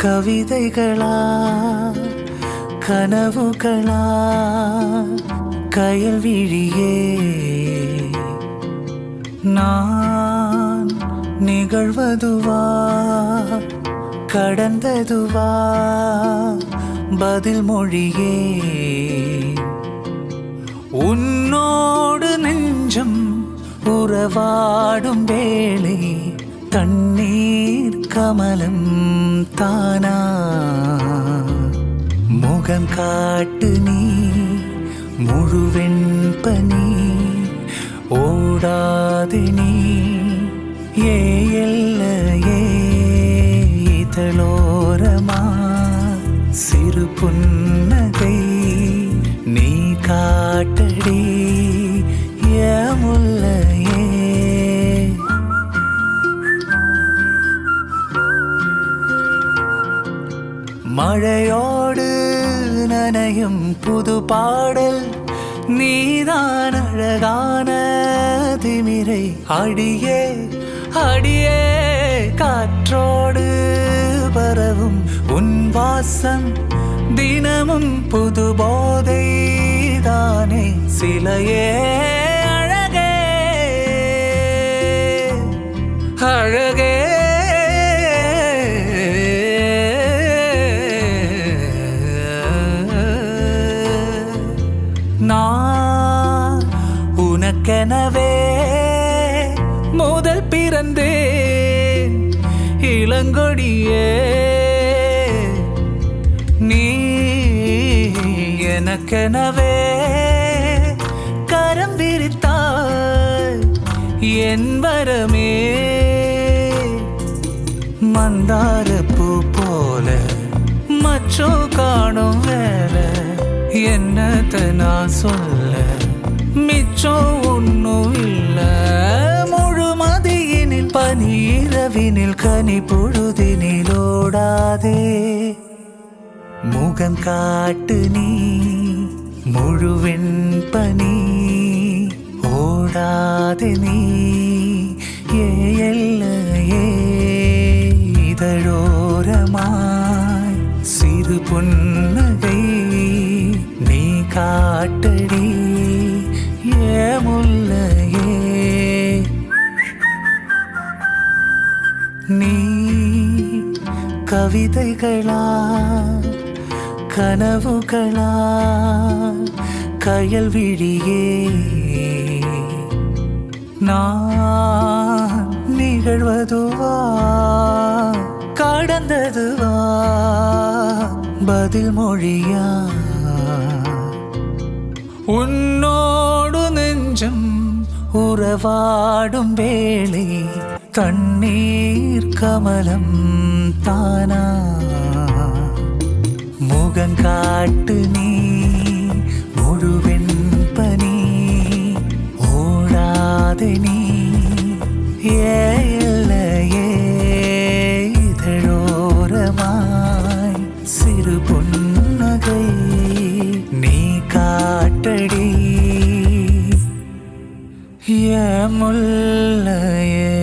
கவிதைகளா கனவுகளா கயல்விழியே நான் நிகழ்வதுவா கடந்ததுவா பதில் மொழியே உன்னோடு நெஞ்சம் உறவாடும் வேளை தண்ணீர் கமலம் தானா முகம் காட்டு நீ முழுவெண்பனி ஓடாது நீ எல்லையே இதழோரமா சிறு புன்னகை நீ காட்டடி முல்லையே மழையோடு நனையும் புது பாடல் நீதான் அழகான திமிரை அடியே அடியே காற்றோடு பரவும் உன் வாசம் தினமும் புது போதை தானே சிலையே அழகே அழகே நான் உனக்கெனவே முதல் பிறந்தேன் இளங்கொடியே நீ எனக்கெனவே கரம் விரித்தாய் என் வரமே மந்தார பூ போல மச்சோ காணும் வேலை என்னத்த நான் சொல்ல மிச்சம் ஒன்னும் இல்ல முழுமதியினில் பனி இரவினில் கனி பொழுதினில் ஓடாதே முகம் காட்டு நீ முழுவெண்பனி ஓடாதே நீ எல்லையே இதழோரமாய் சிறு புன்னகை நீ காட்டடி முல்லையே நீ கவிதைகளா கனவுகளா கயல்விழியே நான் நிகழ்வதுவா கடந்ததுவா பதில் மொழியா உன்னோடு நெஞ்சம் உறவாடும் வேளை தண்ணீர் கமலம் தானா முகம் காட்டு நீ முழுவெண்பனி ஓடாது நீ எல்லையே இதழோரமாய் சிறு புன்னகை நீ காட்டடி முல்லையே